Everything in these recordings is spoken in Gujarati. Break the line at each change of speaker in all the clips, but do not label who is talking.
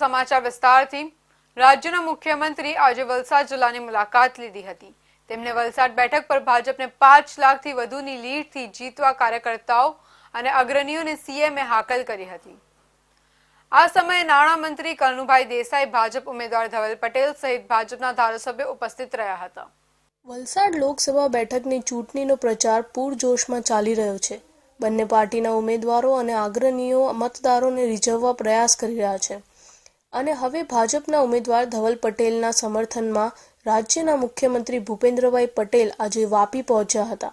સમાચાર વિસ્તારથી રાજ્યના મુખ્યમંત્રી આજે વલસાડ જિલ્લાની મુલાકાત લીધી હતી। તેમણે વલસાડ બેઠક પર ભાજપને 5 લાખથી વધુની લીડથી જીતવા કાર્યકર્તાઓ અને અગ્રણીઓને સીએમએ હાકલ કરી હતી। આ સમયે નાણામંત્રી કનુભાઈ દેસાઈ, ભાજપ ઉમેદવાર ધવલ પટેલ સહિત ભાજપના ધારાસભ્યો ઉપસ્થિત રહ્યા હતા।
વલસાડ લોકસભા બેઠકની ચૂંટણીનો પ્રચાર પૂરજોશમાં ચાલી રહ્યો છે। બંને પાર્ટીના ઉમેદવારો અને અગ્રણીઓ મતદારોને રીઝવવા પ્રયાસ કરી રહ્યા છે અને હવે ભાજપના ઉમેદવાર ધવલ પટેલના સમર્થનમાં રાજ્યના મુખ્યમંત્રી ભૂપેન્દ્રભાઈ પટેલ આજે વાપી પહોંચ્યા હતા,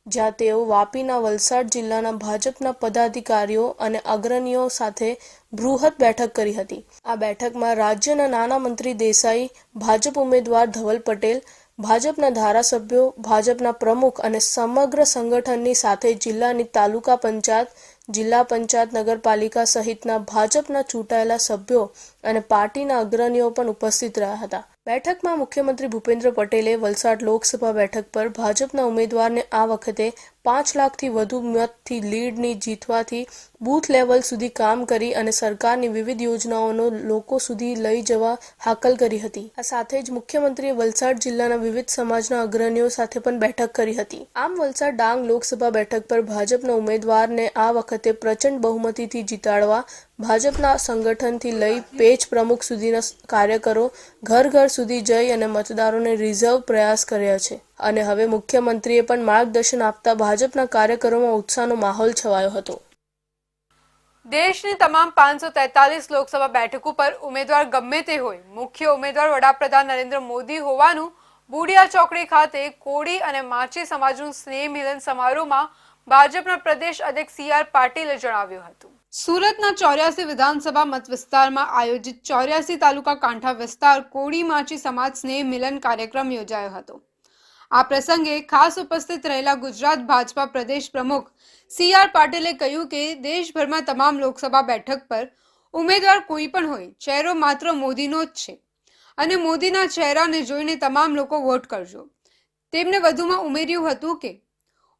જ્યાં તેઓ વાપીના વલસાડ જિલ્લાના ભાજપના પદાધિકારીઓ અને અગ્રણીઓ સાથે બૃહદ બેઠક કરી હતી। આ બેઠકમાં રાજ્યના નાણામંત્રી દેસાઈ, ભાજપ ઉમેદવાર ધવલ પટેલ, ભાજપના ધારાસભ્યો, ભાજપના પ્રમુખ અને સમગ્ર સંગઠનની સાથે જિલ્લાની તાલુકા પંચાયત, જિલ્લા પંચાયત, નગરપાલિકા સહિતના ભાજપના ચૂંટાયેલા સભ્યો અને પાર્ટીના અગ્રણીઓ પણ ઉપસ્થિત રહ્યા હતા। બેઠકમાં મુખ્યમંત્રી ભૂપેન્દ્ર પટેલે વલસાડ લોકસભા બેઠક પર ભાજપના ઉમેદવારને આ વખતે 5 લાખથી વધુ મતથી લીડની જીતવાથી બૂથ લેવલ સુધી કામ કરી અને સરકારની વિવિધ યોજનાઓનો લોકો સુધી લઈ જવા હાકલ કરી હતી। આ સાથે જ મુખ્યમંત્રીએ વલસાડ જિલ્લાના વિવિધ સમાજના અગ્રણીઓ સાથે પણ બેઠક કરી હતી। આમ વલસાડ ડાંગ લોકસભા બેઠક પર ભાજપના ઉમેદવારને આ વખતે પ્રચંડ બહુમતીથી જીતાડવા ભાજપના સંગઠનથી લઈ પેજ પ્રમુખ સુધીના કાર્યકરો ઘર ઘર સુધી જઈ અને મતદારોને રીઝર્વ પ્રયાસ કર્યા છે અને હવે મુખ્યમંત્રીએ પણ માર્ગદર્શન આપતા ભાજપના કાર્યકરોમાં ઉત્સાહનો માહોલ છવાયો હતો।
દેશની તમામ 543 લોકસભા બેઠકો પર ઉમેદવાર ગમે તે હોય, મુખ્ય ઉમેદવાર વડાપ્રધાન નરેન્દ્ર મોદી હોવાનું બુડિયા ચોકડી ખાતે કોળી અને માછી સમાજનું સ્નેહ મિલન સમારોહમાં ભાજપના પ્રદેશ અધ્યક્ષ CR પાટીલે જણાવ્યું હતું। સુરતના 84 વિધાનસભા મત વિસ્તારમાં આયોજિત 84 તાલુકા કાંઠા વિસ્તાર કોળી માછી સમાજ સ્નેહ મિલન કાર્યક્રમ યોજાયો હતો। આ પ્રસંગે ખાસ ઉપસ્થિત રહેલા ગુજરાત ભાજપા પ્રદેશ પ્રમુખ CR પાટીલે કહ્યું કે દેશભરમાં તમામ લોકસભા બેઠક પર ઉમેદવાર કોઈ પણ હોય, ચહેરો માત્ર મોદીનો જ છે અને મોદીના ચહેરાને જોઈને તમામ લોકો વોટ કરજો। તેમણે વધુમાં ઉમેર્યું હતું કે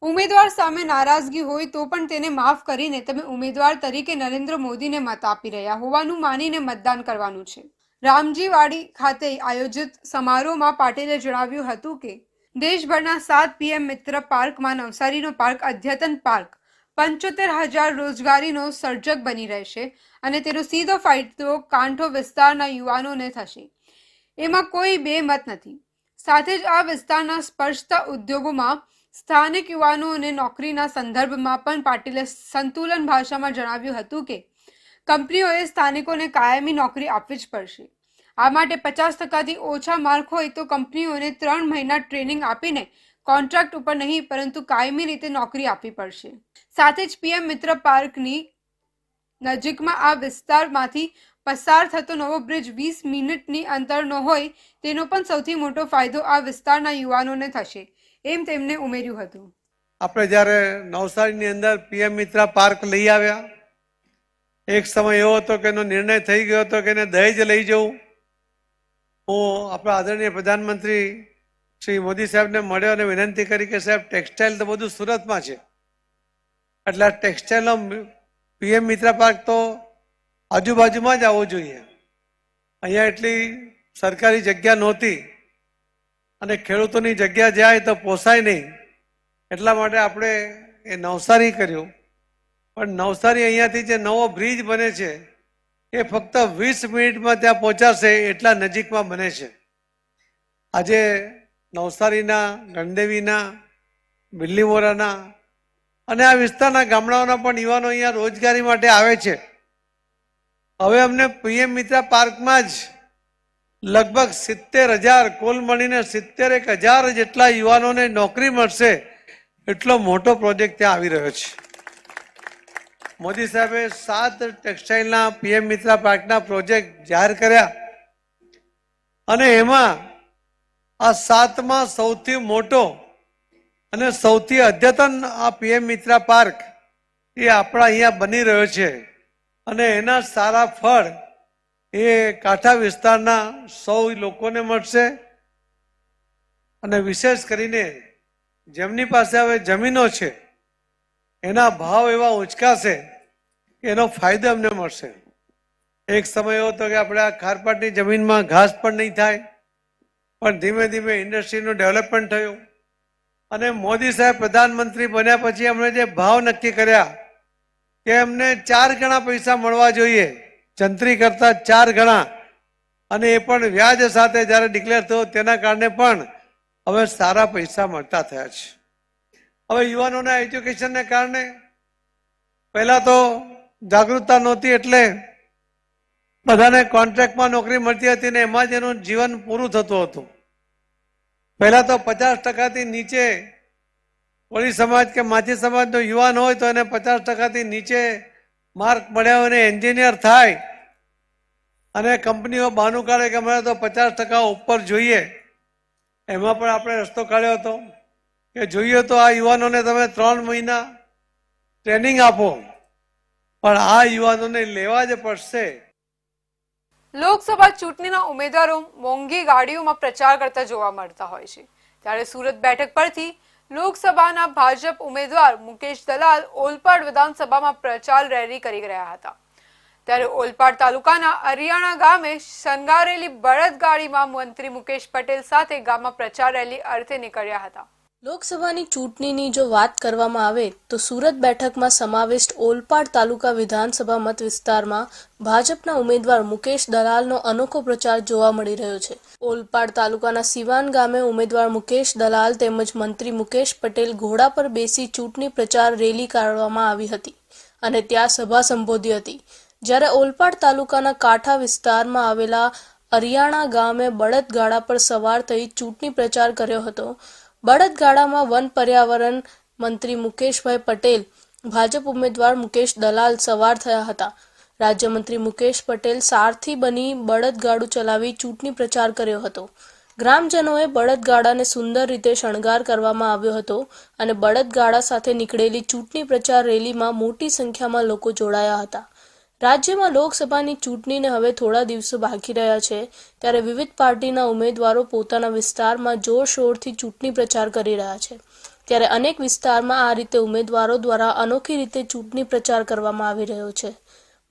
ઉમેદવાર સામે નારાજગી હોય તો પણ તેને માફ કરીને તમે ઉમેદવાર તરીકે નરેન્દ્ર મોદીને મત આપી રહ્યા હોવાનું માનીને મતદાન કરવાનું છે। રામજીવાડી ખાતે આયોજિત સમારોહમાં પાટીલે જણાવ્યું હતું કે દેશભરના 7 PM મિત્ર પાર્કમાં નવસારીનો પાર્ક અદ્યતન પાર્ક 75,000 રોજગારીનો સર્જક બની રહેશે અને તેનો સીધો ફાયદો કાંઠો વિસ્તારના યુવાનોને થશે। એમાં કોઈ બે મત નથી। સાથે જ આ વિસ્તારના સ્પર્શતા ઉદ્યોગોમાં સ્થાનિક યુવાનોને નોકરીના સંદર્ભમાં પણ પાટીલે સંતુલન ભાષામાં જણાવ્યું હતું કે કંપનીઓએ સ્થાનિકોને કાયમી નોકરી આપવી જ પડશે। આ માટે 50%થી ઓછા માર્ક હોય તો કંપનીઓને 3 મહિના ટ્રેનિંગ આપીને કોન્ટ્રાક્ટ ઉપર નહીં પરંતુ કાયમી રીતે નોકરી આપવી પડશે। સાથે જ PM મિત્ર પાર્કની નજીકમાં આ વિસ્તારમાંથી પસાર થતો નવો બ્રિજ 20 મિનિટની અંતરનો હોય તેનો પણ સૌથી મોટો ફાયદો આ વિસ્તારના યુવાનોને થશે, એમ તેમણે ઉમેર્યું હતું।
આપણે જ્યારે નવસારીની અંદર PM મિત્ર પાર્ક લઈ આવ્યા, એક સમય એવો હતો કે એનો નિર્ણય થઈ ગયો હતો કે એને દહેજ લઈ જવું। હું આપણા આદરણીય પ્રધાનમંત્રી શ્રી મોદી સાહેબને મળ્યો અને વિનંતી કરી કે સાહેબ ટેક્સટાઇલ તો બધું સુરતમાં છે, એટલે આ ટેક્સટાઇલનો PM મિત્ર પાર્ક તો આજુબાજુમાં જ આવવું જોઈએ। અહીંયા એટલી સરકારી જગ્યા નહોતી અને ખેડૂતોની જગ્યા જાય તો પોસાય નહીં, એટલા માટે આપણે એ નવસારી કર્યું। પણ નવસારી અહીંયાથી જે નવો બ્રિજ બને છે એ ફક્ત 20 મિનિટમાં ત્યાં પહોંચાશે એટલા નજીકમાં બને છે। આજે નવસારીના, ગણદેવીના, બિલ્લીમોરાના અને આ વિસ્તારના ગામડાઓના પણ યુવાનો અહીંયા રોજગારી માટે આવે છે। હવે અમને PM મિત્ર પાર્કમાં જ લગભગ 70,000 કુલ મળીને 71,000 જેટલા યુવાનોને નોકરી મળશે એટલો મોટો પ્રોજેક્ટ ત્યાં આવી રહ્યો છે। મોદી સાહેબે 7 ટેક્સટાઇલના PM મિત્ર પાર્કના પ્રોજેક્ટ જાહેર કર્યા અને એમાં આ 7માં સૌથી મોટો અને સૌથી અદ્યતન આ PM મિત્ર પાર્ક એ આપણા અહીંયા બની રહ્યો છે અને એના સારા ફળ એ કાંઠા વિસ્તારના 100 લોકોને મળશે અને વિશેષ કરીને જેમની પાસે હવે જમીનો છે એના ભાવ એવા ઉંચકાશે કે એનો ફાયદો અમને મળશે। એક સમય એવો હતો કે આપણે આ ખારપાટની જમીનમાં ઘાસ પણ નહીં થાય, પણ ધીમે ધીમે ઇન્ડસ્ટ્રીનું ડેવલપમેન્ટ થયું અને મોદી સાહેબ પ્રધાનમંત્રી બન્યા પછી એમણે જે ભાવ નક્કી કર્યા કે એમને 4 ગણા પૈસા મળવા જોઈએ, જંત્રી કરતા 4 ગણા, અને એ પણ વ્યાજ સાથે જ્યારે ડિક્લેર થયો તેના કારણે પણ હવે સારા પૈસા મળતા થયા છે. હવે યુવાનોના એજ્યુકેશનને કારણે પહેલા તો જાગૃતતા નહોતી એટલે બધાને કોન્ટ્રાક્ટમાં નોકરી મળતી હતી ને એમાં જ એનું જીવન પૂરું થતું હતું. પહેલા તો 50% નીચે કોળી સમાજ કે માછી સમાજનો યુવાન હોય તો એને 50% નીચે માર્ક મળ્યા હોય ને એન્જિનિયર થાય અને કંપનીઓ બહાનું કાઢે કે અમારે તો 50% ઉપર જોઈએ. એમાં પણ આપણે રસ્તો કાઢ્યો હતો કે જોઈએ તો આ યુવાનોને તમે 3 મહિના ટ્રેનિંગ આપો, પણ આ યુવાનોને લેવા જ પડશે.
લોકસભા ચૂંટણીના ઉમેદવારો મોંઘી ગાડીઓમાં પ્રચાર કરતા જોવા મળતા હોય છે. ત્યારે સુરત બેઠક પરથી લોકસભાના ભાજપ ઉમેદવાર મુકેશ દલાલ ઓલપાડ વિધાનસભામાં પ્રચાર રેલી કરી રહ્યા હતા. ત્યારે ઓલપાડ તાલુકાના અરિયાણા ગામે શણગારેલી બળદગાડીમાં મંત્રી મુકેશ પટેલ સાથે ગામમાં પ્રચાર રેલી અર્થે નીકળ્યા હતા.
લોકસભાની ચૂંટણીની જો વાત કરવામાં આવે તો સુરત બેઠકમાં સમાવિષ્ટ ઓલપાડ તાલુકા વિધાનસભા મત વિસ્તારમાં ભાજપના ઉમેદવાર મુકેશ દલાલનો અનોખો પ્રચાર જોવા મળી રહ્યો છે. ઓલપાડ તાલુકાના સિવાન ગામે ઉમેદવાર મુકેશ દલાલ તેમજ મંત્રી મુકેશ પટેલ ઘોડા પર બેસી ચૂંટણી પ્રચાર રેલી કાઢવામાં આવી હતી અને ત્યાં સભા સંબોધી હતી. જ્યારે ઓલપાડ તાલુકાના કાંઠા વિસ્તારમાં આવેલા અરિયાણા ગામે બળદગાડા પર સવાર થઈ ચૂંટણી પ્રચાર કર્યો હતો. બળદગાડામાં વન પર્યાવરણ મંત્રી મુકેશભાઈ પટેલ, ભાજપ ઉમેદવાર મુકેશ દલાલ સવાર થયા હતા. રાજ્યમંત્રી મુકેશ પટેલ સારથી બની બળદગાડું ચલાવી ચૂંટણી પ્રચાર કર્યો હતો. ગ્રામજનોએ બળદગાડાને સુંદર રીતે શણગાર કરવામાં આવ્યો હતો અને બળદગાડા સાથે નીકળેલી ચૂંટણી પ્રચાર રેલીમાં મોટી સંખ્યામાં લોકો જોડાયા હતા. રાજ્યમાં લોકસભાની ચૂંટણીને હવે થોડા દિવસો બાકી રહ્યા છે, ત્યારે વિવિધ પાર્ટીના ઉમેદવારો પોતાના વિસ્તારમાં જોરશોરથી ચૂંટણી પ્રચાર કરી રહ્યા છે. ત્યારે અનેક વિસ્તારમાં આ રીતે ઉમેદવારો દ્વારા અનોખી રીતે ચૂંટણી પ્રચાર કરવામાં આવી રહ્યો છે.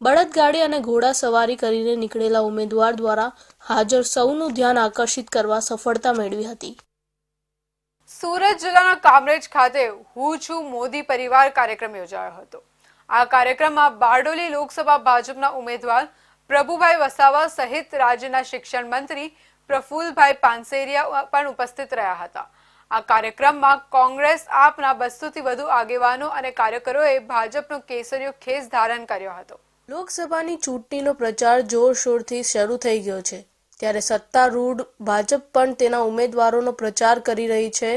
બળદગાડી અને ઘોડા સવારી કરીને નીકળેલા ઉમેદવાર દ્વારા હાજર સૌનું ધ્યાન આકર્ષિત કરવા સફળતા મેળવી હતી.
સુરત જિલ્લાના કામરેજ ખાતે હું છું મોદી પરિવાર કાર્યક્રમ યોજાયો હતો. આ કાર્યક્રમમાં બારડોલી લોકસભા ભાજપના ઉમેદવાર પ્રભુભાઈ વસાવા સહિત રાજ્યના શિક્ષણ મંત્રી પ્રફુલભાઈ પાનસેરિયા પણ ઉપસ્થિત રહ્યા હતા. આ કાર્યક્રમમાં કોંગ્રેસ આપના 200થી વધુ આગેવાનો અને કાર્યકરોએ ભાજપનો કેસરીયો ખેસ ધારણ કર્યો હતો.
લોકસભાની ચૂંટણીનો પ્રચાર જોરશોરથી શરૂ થઈ ગયો છે, ત્યારે સત્તારૂઢ ભાજપ પણ તેના ઉમેદવારોનો પ્રચાર કરી રહી છે,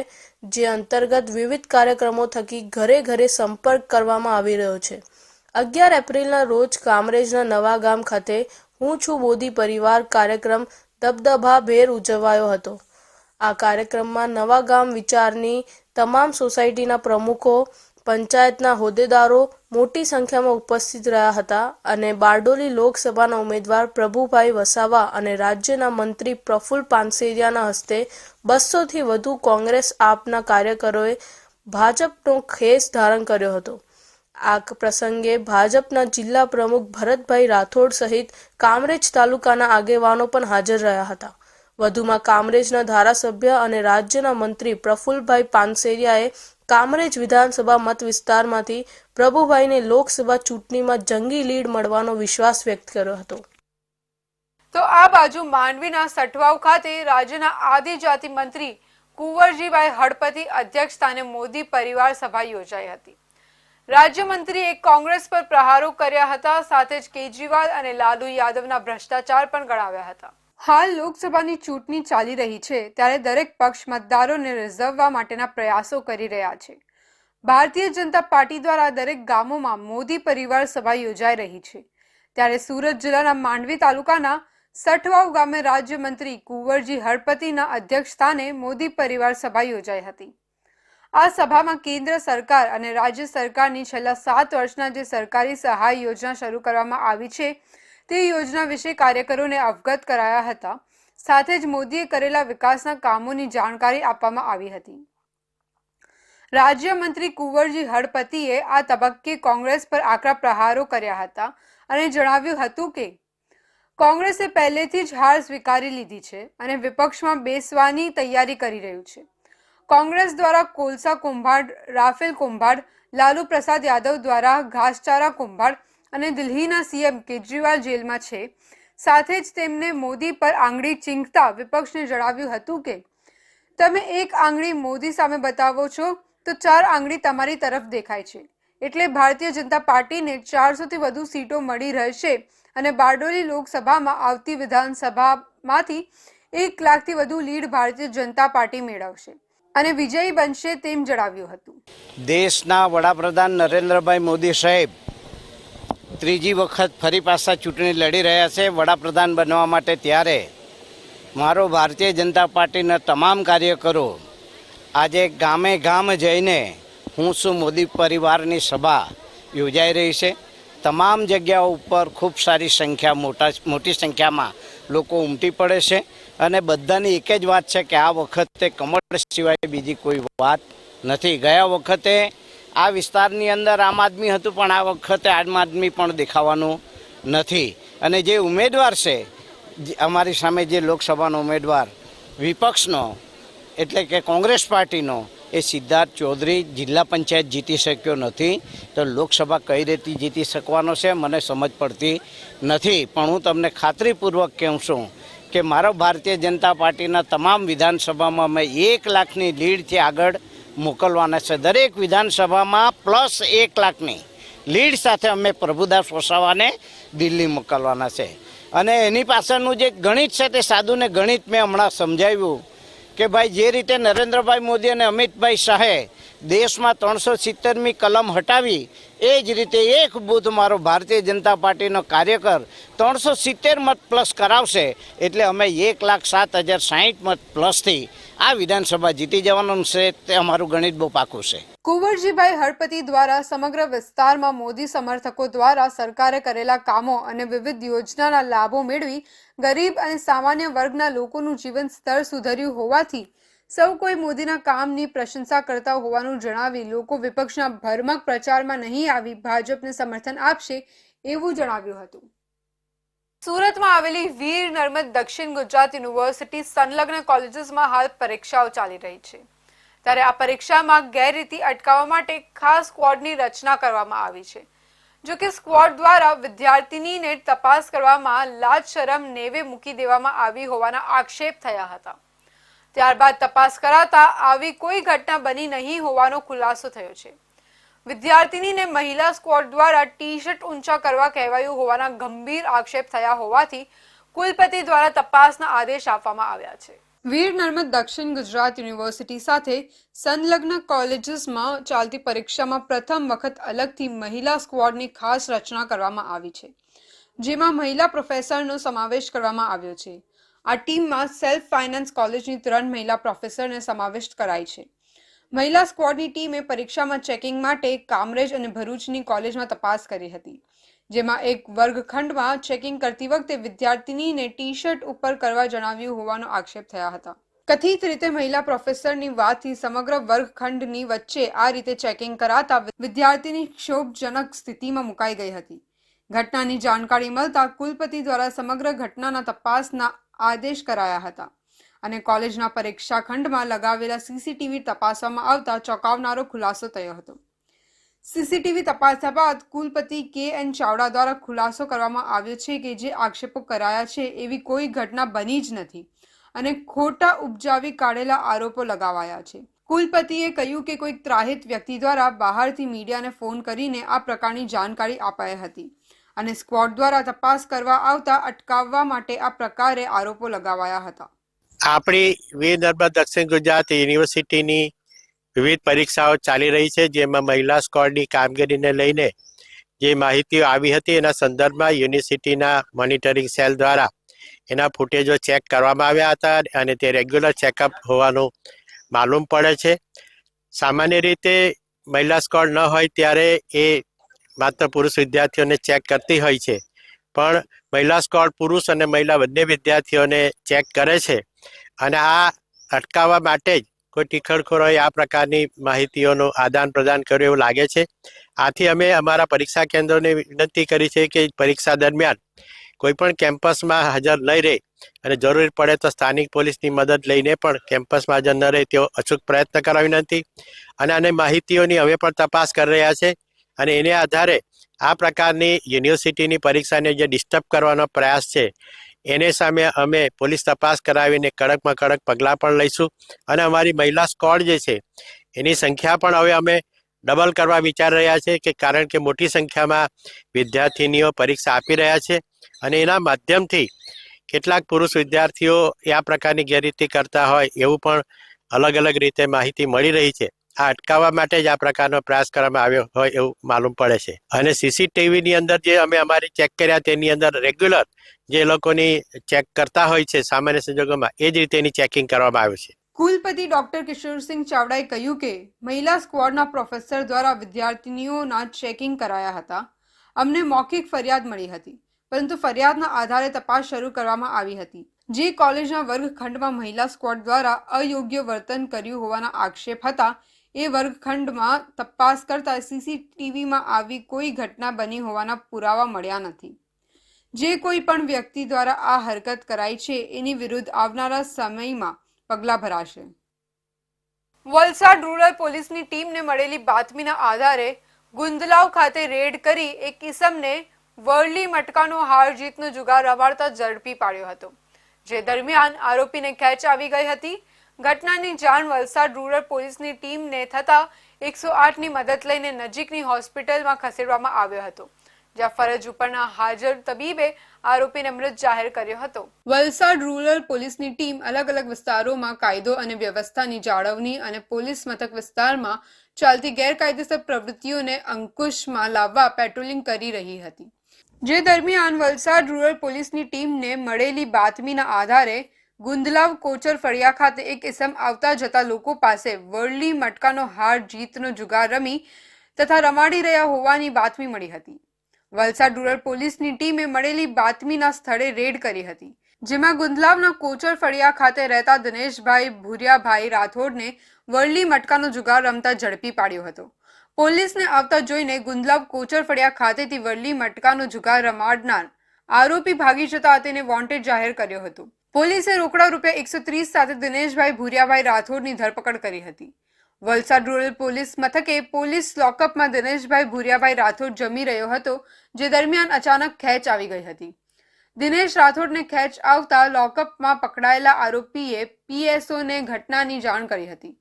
જે અંતર્ગત વિવિધ કાર્યક્રમો થકી ઘરે ઘરે સંપર્ક કરવામાં આવી રહ્યો છે. 11 એપ્રિલના રોજ કામરેજના નવા ગામ ખાતે હું છું મોદી પરિવાર કાર્યક્રમ દબદબાભેર ઉજવાયો હતો. આ કાર્યક્રમમાં નવા ગામ વિચારની તમામ સોસાયટીના પ્રમુખો, પંચાયતના હોદ્દેદારો મોટી સંખ્યામાં ઉપસ્થિત રહ્યા હતા અને બારડોલી લોકસભાના ઉમેદવાર પ્રભુભાઈ વસાવા અને રાજ્યના મંત્રી પ્રફુલ પાનસેરિયાના હસ્તે 200થી વધુ કોંગ્રેસ આપના કાર્યકરોએ ભાજપનો ખેસ ધારણ કર્યો હતો. આ પ્રસંગે ભાજપના જિલ્લા પ્રમુખ ભરતભાઈ રાઠોડ સહિત કામરેજ તાલુકાના આગેવાનો પણ હાજર રહ્યા હતા. વધુમાં કામરેજના ધારાસભ્ય અને રાજ્યના મંત્રી પ્રફુલભાઈ પાનસેરિયાએ કામરેજ વિધાનસભા મત વિસ્તારમાંથી પ્રભુભાઈને લોકસભા ચૂંટણીમાં જંગી લીડ મળવાનો વિશ્વાસ વ્યક્ત કર્યો હતો.
તો આ બાજુ માંડવીના સટવાવ ખાતે રાજ્યના આદિજાતિ મંત્રી કુંવરજીભાઈ હળપતિ અધ્યક્ષસ્થાને મોદી પરિવાર સભા યોજાઈ હતી. રાજ્યમંત્રીએ કોંગ્રેસ પર પ્રહારો કર્યા હતા, સાથે જ કેજરીવાલ અને લાલુ યાદવના ભ્રષ્ટાચાર પણ ગણાવ્યા હતા. હાલ લોકસભાની ચૂંટણી ચાલી રહી છે, ત્યારે દરેક પક્ષ મતદારોને રીઝવવા માટેના પ્રયાસો કરી રહ્યા છે. ભારતીય જનતા પાર્ટી દ્વારા દરેક ગામોમાં મોદી પરિવાર સભા યોજાઈ રહી છે. ત્યારે સુરત જિલ્લાના માંડવી તાલુકાના સટવાવ ગામે રાજ્યમંત્રી કુંવરજી હળપતિના અધ્યક્ષસ્થાને મોદી પરિવાર સભા યોજાઈ હતી. આ સભામાં કેન્દ્ર સરકાર અને રાજ્ય સરકારની છેલ્લા 7 વર્ષના જે સરકારી સહાય યોજના શરૂ કરવામાં આવી છે તે યોજના વિશે કાર્યકરોને અવગત કરાયા હતા. સાથે જ મોદીએ કરેલા વિકાસના કામોની જાણકારી આપવામાં આવી હતી. રાજ્યમંત્રી કુંવરજી હળપતિએ આ તબક્કે કોંગ્રેસ પર આકરા પ્રહારો કર્યા હતા અને જણાવ્યું હતું કે કોંગ્રેસે પહેલેથી જ હાર સ્વીકારી લીધી છે અને વિપક્ષમાં બેસવાની તૈયારી કરી રહ્યું છે. કોંગ્રેસ દ્વારા કોલસા કુંભાડ, રાફેલ કુંભાડ, લાલુ પ્રસાદ યાદવ દ્વારા ઘાસચારા કુંભાડ અને દિલ્હીના સીએમ કેજરીવાલ જેલમાં છે. સાથે જ તેમને મોદી પર આંગળી ચીંધતા વિપક્ષને જણાવ્યું હતું કે તમે એક આંગળી મોદી સામે બતાવો છો તો 4 આંગળી તમારી તરફ દેખાય છે. એટલે ભારતીય જનતા પાર્ટીને 400થી વધુ સીટો મળી રહેશે અને બારડોલી લોકસભામાં આવતી વિધાનસભામાંથી 1 લાખથી વધુ લીડ ભારતીય જનતા પાર્ટી મેળવશે અને વિજયી બનશે તેમ જણાવ્યું હતું.
દેશના વડાપ્રધાન નરેન્દ્રભાઈ મોદી સાહેબ ત્રીજી વખત ફરી પાછા ચૂંટણી લડી રહ્યા છે વડાપ્રધાન બનવા માટે. ત્યારે મારો ભારતીય જનતા પાર્ટીના તમામ કાર્યકરો આજે ગામે ગામ જઈને હું શું મોદી પરિવારની સભા યોજાઈ રહી છે. તમામ જગ્યાઓ ઉપર ખૂબ સારી સંખ્યા, મોટી સંખ્યામાં લોકો ઉમટી પડે છે અને બધાની એક જ વાત છે કે આ વખતે કમળ સિવાય બીજી કોઈ વાત નથી. ગયા વખતે આ વિસ્તારની અંદર આમ આદમી હતું, પણ આ વખતે આમ આદમી પણ દેખાવાનું નથી. અને જે ઉમેદવાર છે અમારી સામે, જે લોકસભાનો ઉમેદવાર વિપક્ષનો એટલે કે કોંગ્રેસ પાર્ટીનો, એ સિદ્ધાર્થ ચૌધરી જિલ્લા પંચાયત જીતી શક્યો નથી. તો લોકસભા કઈ રીતે જીતી શકવાનો છે મને સમજ પડતી નથી. પણ હું તમને ખાતરીપૂર્વક કહું છું કે મારો ભારતીય જનતા પાર્ટીના તમામ વિધાનસભામાં અમે 1 લાખની લીડથી આગળ મોકલવાના છે. દરેક વિધાનસભામાં +1 લાખની લીડ સાથે અમે પ્રભુદાસ વસાવાને દિલ્હી મોકલવાના છે. અને એની પાછળનું જે ગણિત છે તે સાદું ને ગણિત મેં હમણાં સમજાવ્યું કે ભાઈ જે રીતે નરેન્દ્રભાઈ મોદી અને અમિતભાઈ શાહે દેશમાં 370મી કલમ હટાવી, એ જ રીતે એક બૂથ મારો ભારતીય જનતા પાર્ટીનો કાર્યકર 370 મત પ્લસ કરાવશે. એટલે અમે 1,07,060 મત પ્લસથી આ વિધાનસભા જીતી જવાનું છે. તે અમારું ગણિત બહુ પાકું છે.
કુંવરજીભાઈ હળપતિ દ્વારા સમગ્ર વિસ્તારમાં મોદી સમર્થકો દ્વારા સરકારે કરેલા કામો અને વિવિધ યોજનાના લાભો મેળવી ગરીબ અને સામાન્ય વર્ગના લોકોનું જીવન સ્તર સુધર્યું હોવાથી સૌ કોઈ મોદીના કામની પ્રશંસા કરતા હોવાનું જણાવી લોકો વિપક્ષના ભરમક પ્રચારમાં નહીં આવી ભાજપને સમર્થન આપશે એવું જણાવ્યું હતું. સુરતમાં આવેલી વીર નર્મદ દક્ષિણ ગુજરાત યુનિવર્સિટી સંલગ્ન કોલેજીસમાં હાલ પરીક્ષાઓ ચાલી રહી છે. ત્યારે આ પરીક્ષામાં ગેરરીતિ અટકાવવા માટે ખાસ સ્ક્વોડની રચના કરવામાં આવી છે. જો કે સ્ક્વોડ દ્વારા વિદ્યાર્થીનીને તપાસ કરવામાં લાજ શરમ નેવે મૂકી દેવામાં આવી હોવાના આક્ષેપ થયા હતા. ત્યારબાદ તપાસ કરાતા આવી કોઈ ઘટના બની નહીં હોવાનો ખુલાસો થયો છે. વિદ્યાર્થીનીને મહિલા સ્ક્વોડ દ્વારા ટી-શર્ટ ઊંચા કરવા કહેવાયું હોવાના ગંભીર આક્ષેપ થયા હોવાથી કુલપતિ દ્વારા તપાસના આદેશ આપવામાં આવ્યા છે. વીર નર્મદ દક્ષિણ ગુજરાત યુનિવર્સિટી સાથે સંલગ્ન કોલેજીસમાં ચાલતી પરીક્ષામાં પ્રથમ વખત અલગથી મહિલા સ્ક્વોડની ખાસ રચના કરવામાં આવી છે, જેમાં મહિલા પ્રોફેસરનો સમાવેશ કરવામાં આવ્યો છે. આ ટીમમાં સેલ્ફ ફાઇનાન્સ કોલેજની 3 મહિલા પ્રોફેસરને સમાવેશ કરાઈ છે. મહિલા સ્ક્વોડની ટીમે પરીક્ષામાં ચેકિંગ માટે કામરેજ અને ભરૂચની કોલેજમાં તપાસ કરી હતી, જેમાં એક વર્ગખંડમાં ચેકિંગ કરતી વખતે વિદ્યાર્થીનીને ટી-શર્ટ ઉપર કરવા જણાવ્યું હોવાનો આક્ષેપ થયા હતા. કથિત રીતે મહિલા પ્રોફેસરની વાતથી સમગ્ર વર્ગખંડની વચ્ચે આ રીતે ચેકિંગ કરાતા વિદ્યાર્થીની ક્ષોભજનક સ્થિતિમાં મુકાઈ ગઈ હતી. ઘટનાની જાણકારી મળતા કુલપતિ દ્વારા સમગ્ર ઘટનાના તપાસના આદેશ કરાયા હતા અને કોલેજના પરીક્ષા ખંડમાં લગાવેલા સીસીટીવી તપાસવામાં આવતા ચોંકાવનારો ખુલાસો થયો હતો. સીસીટીવી તપાસ્યા બાદ કુલપતિ KN ચાવડા દ્વારા ખુલાસો કરવામાં આવ્યો છે કે જે આક્ષેપો કરાયા છે એવી કોઈ ઘટના બની જ નથી અને ખોટા ઉપજાવી કાઢેલા આરોપો લગાવાયા છે. કુલપતિએ કહ્યું કે કોઈક ત્રાહિત વ્યક્તિ દ્વારા બહારથી મીડિયાને ફોન કરીને આ પ્રકારની જાણકારી અપાઈ હતી અને સ્ક્વોડ દ્વારા તપાસ કરવા આવતા અટકાવવા માટે આ પ્રકારે આરોપો લગાવાયા હતા.
આપણી વીર નર્મદ દક્ષિણ ગુજરાત યુનિવર્સિટીની વિવિધ પરીક્ષાઓ ચાલી રહી છે, જેમાં મહિલા સ્ક્વોડની કામગીરીને લઈને જે માહિતીઓ આવી હતી એના સંદર્ભમાં યુનિવર્સિટીના મોનિટરિંગ સેલ દ્વારા એના ફૂટેજો ચેક કરવામાં આવ્યા હતા અને તે રેગ્યુલર ચેકઅપ હોવાનું માલુમ પડે છે. સામાન્ય રીતે મહિલા સ્ક્વોડ ન હોય ત્યારે એ માત્ર પુરુષ વિદ્યાર્થીઓને ચેક કરતી હોય છે, પણ મહિલા સ્ક્વોડ પુરુષ અને મહિલા બંને વિદ્યાર્થીઓને ચેક કરે છે અને આ અટકાવવા માટે જ કોઈ ટીખળખોરોએ આ પ્રકારની માહિતીઓનું આદાન પ્રદાન કર્યું એવું લાગે છે. આથી અમે અમારા પરીક્ષા કેન્દ્રોને વિનંતી કરી છે કે પરીક્ષા દરમિયાન કોઈ પણ કેમ્પસમાં હાજર નહીં રહે અને જરૂર પડે તો સ્થાનિક પોલીસની મદદ લઈને પણ કેમ્પસમાં હાજર ન રહે તેવો અચૂક પ્રયત્ન કરવા વિનંતી. અને આની માહિતીઓની અમે પણ તપાસ કરી રહ્યા છે અને એને આધારે આ પ્રકારની યુનિવર્સિટીની પરીક્ષાને જે ડિસ્ટર્બ કરવાનો પ્રયાસ છે એને સામે અમે પોલીસ તપાસ કરાવીને કડકમાં કડક પગલાં પણ લઈશું. અને અમારી મહિલા સ્કોડ જે છે એની સંખ્યા પણ હવે અમે ડબલ કરવા વિચારી રહ્યા છે કે કારણ કે મોટી સંખ્યામાં વિદ્યાર્થીનીઓ પરીક્ષા આપી રહ્યા છે અને એના માધ્યમથી કેટલાક પુરુષ વિદ્યાર્થીઓ આ પ્રકારની ગેરરીતિ કરતા હોય એવું પણ અલગ અલગ રીતે માહિતી મળી રહી છે. આ અટકાવવા માટે જ આ પ્રકારનો પ્રયાસ કરવામાં આવ્યો હોય એવું માલુમ પડે છે. અને સીસીટીવીની અંદર જે અમે અમારી ચેક કર્યા તેની અંદર રેગ્યુલર જે લોકોની ચેક કરતા હોય છે સામાન્ય સંજોગોમાં એ જ રીતે એની ચેકિંગ કરવામાં આવ્યું છે.
કુલપતિ ડોક્ટર કિશોરસિંહ ચાવડાએ કહ્યું કે મહિલા સ્ક્વોડના પ્રોફેસર દ્વારા વિદ્યાર્થીનીઓના ચેકિંગ કરાયા હતા. અમને મૌખિક ફરિયાદ મળી હતી, પરંતુ ફરિયાદના આધારે તપાસ શરૂ કરવામાં આવી હતી. જે કોલેજના વર્ગખંડમાં મહિલા સ્ક્વોડ દ્વારા અયોગ્ય વર્તન કર્યું હોવાના આક્ષેપ હતા, એ વર્ગખંડમાં તપાસ કરતા સીસીટીવીમાં આવી કોઈ ઘટના બની હોવાના પુરાવા મળ્યા નથી. જે કોઈ પણ વ્યક્તિ દ્વારા આ હરકત કરાઈ છે એની વિરુદ્ધ આવનારા સમયમાં પગલાં ભરાશે. વલસાડ રૂરલ પોલીસની ટીમને મળેલી બાતમીના આધારે ગુંદલાવ ખાતે રેડ કરી એક ઇસમને વરલી મટકાનો હાર જીતનો જુગાર રમાડતા ઝડપી પાડ્યો હતો. જે દરમિયાન આરોપીને ખેંચ આવી ગઈ હતી. ઘટનાની જાણ વલસાડ રૂરલ પોલીસની ટીમને થતા 108ની મદદ લઈને નજીકની હોસ્પિટલમાં ખસેડવામાં આવ્યો હતો, જ્યાં ફરજ ઉપરના હાજર તબીબે આરોપીને મૃત જાહેર કર્યો હતો. વલસાડ રૂરલ પોલીસની ટીમ અલગ અલગ વિસ્તારોમાં કાયદો અને વ્યવસ્થાની જાળવણી અને પોલીસ મથક વિસ્તારમાં ચાલતી ગેરકાયદેસર પ્રવૃત્તિઓને અંકુશમાં લાવવા પેટ્રોલિંગ કરી રહી હતી. જે દરમિયાન વલસાડ રૂરલ પોલીસની ટીમને મળેલી બાતમીના આધારે ગુંદલાવ કોચર ફળિયા ખાતે એક ઇસમ આવતા જતા લોકો પાસે વરલી મટકાનો હાર જીતનો જુગાર રમી તથા રમાડી રહ્યા હોવાની બાતમી મળી હતી. વલસાડ રૂરલ પોલીસની ટીમે મળેલી બાતમીના સ્થળે રેડ કરી હતી, જેમાં ગુંદલાવના કોચર ફળિયા ખાતે રહેતા દિનેશભાઈ ભુરિયાભાઈ રાઠોડને વરલી મટકાનો જુગાર રમતા ઝડપી પાડ્યો હતો. પોલીસને આવતા જોઈને ગુંદલાવ કોચર ફળિયા ખાતેથી વરલી મટકાનો જુગાર રમાડનાર આરોપી ભાગી જતા તેને વોન્ટેડ જાહેર કર્યો હતો. પોલીસે રોકડા રૂપિયા 130 સાથે દિનેશભાઈ ભુરિયાભાઈ રાઠોડની ધરપકડ કરી હતી. વલસાડ રૂરલ પોલીસ મથકે પોલીસ લોકઅપમાં દિનેશભાઈ ભુરિયાભાઈ રાઠોડ જમી રહ્યો હતો, જે દરમિયાન અચાનક ખેંચ આવી ગઈ હતી. દિનેશ રાઠોડને ખેંચ આવતા લોકઅપમાં પકડાયેલા આરોપીએ પીએસઓને ઘટનાની જાણ કરી હતી.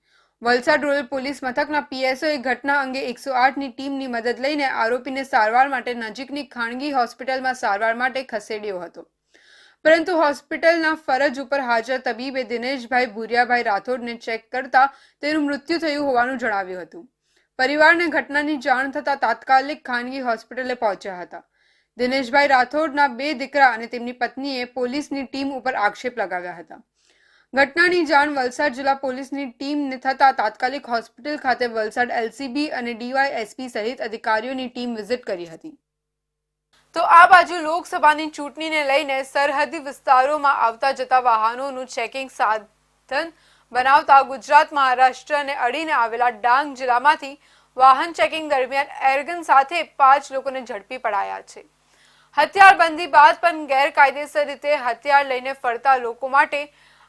વલસાડ રૂરલ પોલીસ મથકના પીએસઓએ ઘટના અંગે 108ની ટીમની મદદ લઈને આરોપીને સારવાર માટે નજીકની ખાનગી હોસ્પિટલમાં સારવાર માટે ખસેડ્યો હતો, પરંતુ હોસ્પિટલના ફરજ ઉપર હાજર તબીબે દિનેશભાઈ ભુરિયાભાઈ રાઠોડને ચેક કરતા તેનું મૃત્યુ થયું હોવાનું જણાવ્યું હતું. પરિવારને ઘટનાની જાણ થતાં તાત્કાલિક ખાનગી હોસ્પિટલે પહોંચ્યા હતા. દિનેશભાઈ રાઠોડના 2 દીકરા અને તેમની પત્નીએ પોલીસની ટીમ ઉપર આક્ષેપ લગાવ્યા હતા. ઘટનાની જાણ વલસાડ જિલ્લા પોલીસની ટીમને થતાં તાત્કાલિક હોસ્પિટલ ખાતે વલસાડ એલસીબી અને ડીવાયએસપી સહિત અધિકારીઓની ટીમ વિઝિટ કરી હતી. તો આ બાજુ લોકસભાની ચૂંટણીને લઈને સરહદી વિસ્તારોમાં આવતા જતા વાહનોનું ચેકિંગ સાધન બનાવતા ગુજરાત, મહારાષ્ટ્રને અડીને આવેલા ડાંગ જિલ્લામાંથી વાહન ચેકિંગ દરમિયાન એરગન સાથે 5 લોકોને ઝડપી પડાયા છે. હથિયારબંધી બાદ પણ ગેરકાયદેસર રીતે હથિયાર લઈને ફરતા લોકો માટે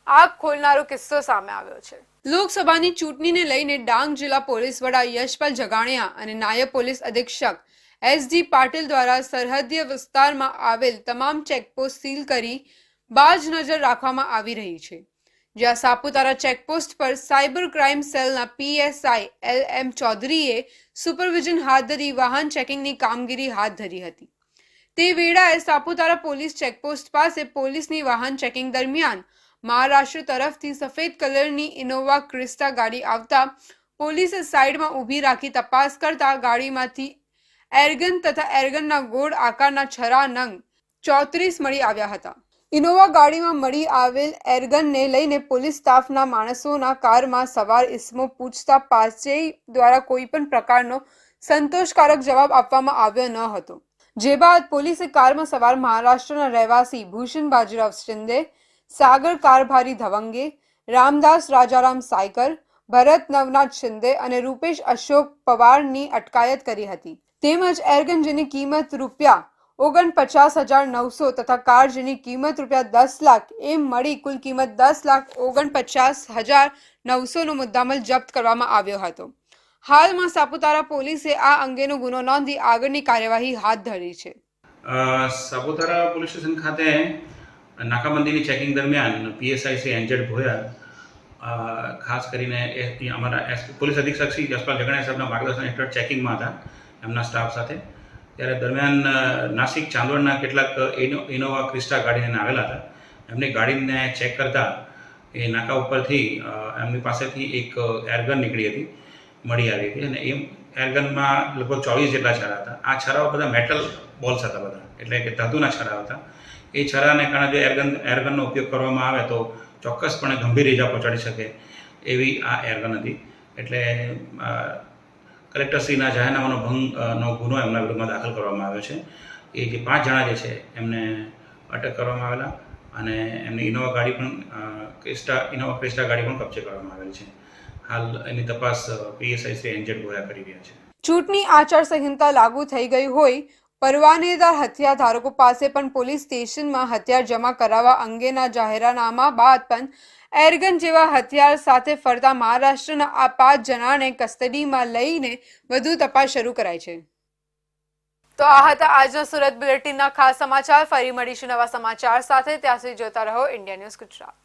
આગ ખોલનારો કિસ્સો સામે આવ્યો છે. લોકસભાની ચૂંટણીને લઈને ડાંગ જિલ્લા પોલીસ વડા યશપાલ જગાણિયા અને નાયબ પોલીસ અધિક્ષક એસડી પાટીલ દ્વારા સરહદીય વિસ્તારમાં આવેલ તમામ ચેકપોસ્ટ સીલ કરી બાજ નજર રાખવામાં આવી રહી છે. જ્યાં સાપુતારા ચેકપોસ્ટ પર સાયબર ક્રાઇમ સેલના પીએસઆઈ LM ચૌધરીએ સુપરવિઝન હાથ ધરી વાહન ચેકિંગની કામગીરી હાથ ધરી હતી. તે વેળાએ સાપુતારા પોલીસ ચેકપોસ્ટ પાસે પોલીસની વાહન ચેકિંગ દરમિયાન મહારાષ્ટ્ર તરફથી સફેદ કલરની ઇનોવા ક્રિસ્ટા ગાડી આવતા પોલીસે સાઈડમાં ઊભી રાખી તપાસ કરતા ગાડીમાંથી એરગન તથા એરગનના ગોળ આકારના છરા નંગ 34 મળી આવ્યા હતા. ઇનોવા ગાડીમાં મળી આવેલ એરગનને લઈને પોલીસ સ્ટાફના માણસોના કારમાં સવાર ઇસમો પૂછતા પાસેય દ્વારા કોઈ પણ પ્રકારનો સંતોષકારક જવાબ આપવામાં આવ્યો ન હતો. જે બાદ પોલીસે કારમાં સવાર મહારાષ્ટ્રના રહેવાસી ભૂષણ બાજીરાવ શિંદે, સાગર કારભારી ધવંગે, રામદાસ રાજારામ સાયકર, ભરત નવનાથ શિંદે અને રૂપેશ અશોક પવારની અટકાયત કરી હતી. તેમજ એરગન જેની કિંમત રૂપિયા 49,900 તથા કાર જેની કિંમત ₹10 લાખ એમ મળી કુલ કિંમત ₹10,49,900 નો મુદ્દામાલ જપ્ત કરવામાં આવ્યો હતો. હાલમાં સાપુતારા પોલીસે આ અંગેનો ગુનો નોંધી આગળની કાર્યવાહી હાથ ધરી છે.
સાપુતારા પોલીસ સ્ટેશન ખાતે નાકાબંધીની ચેકિંગ દરમિયાન પીએસઆઈ શ્રી એનજેડ ભોયા ખાસ કરીને અમારા પોલીસ અધિક્ષક શ્રી જસપાલ જગણાયા સાહેબના માર્ગદર્શન હેઠળ ચેકિંગમાં હતા એમના સ્ટાફ સાથે. ત્યારે દરમિયાન નાસિક ચાંદોડના કેટલાક ઇનોવા ક્રિસ્ટા ગાડીને આવેલા હતા. એમની ગાડીને ચેક કરતા એ નાકા ઉપરથી એમની પાસેથી એક એરગન નીકળી હતી, મળી આવી હતી અને એ એરગનમાં લગભગ 24 જેટલા છરા હતા. આ છરાઓ બધા મેટલ બોલ્સ હતા બધા, એટલે કે ધાતુના છરા હતા. એ છરાને કારણે જો એરગનનો ઉપયોગ કરવામાં આવે તો ચોક્કસપણે ગંભીર ઇજા પહોંચાડી શકે એવી આ એરગન હતી. એટલે કલેક્ટરશ્રીના જાહેરનામાનો ભંગનો ગુનો એમના વિરુદ્ધમાં દાખલ કરવામાં આવ્યો છે. એ જે 5 જણા જે છે એમને અટક કરવામાં આવેલા અને એમની ઇનોવા ક્રિસ્ટા ગાડી પણ કબજે કરવામાં આવેલી છે. હાલ એની તપાસ પીએસઆઈ શ્રી એનજેડ ભોયા કરી રહ્યા છે.
ચૂંટણી આચારસંહિતા લાગુ થઈ ગઈ હોય પરવાનેદાર હથિયાર ધારકો પાસે પણ પોલીસ સ્ટેશનમાં હથિયાર જમા કરાવવા અંગેના જાહેરનામા બાદ પણ એરગન જેવા હથિયાર સાથે ફરતા મહારાષ્ટ્રના આ 5 જણાને કસ્ટડીમાં લઈને વધુ તપાસ શરૂ કરાઈ છે. તો આ હતા આજનો સુરત બુલેટિનના ખાસ સમાચાર. ફરી મળીશું નવા સમાચાર સાથે. ત્યાં સુધી જોતા રહો ઇન્ડિયા ન્યૂઝ ગુજરાત.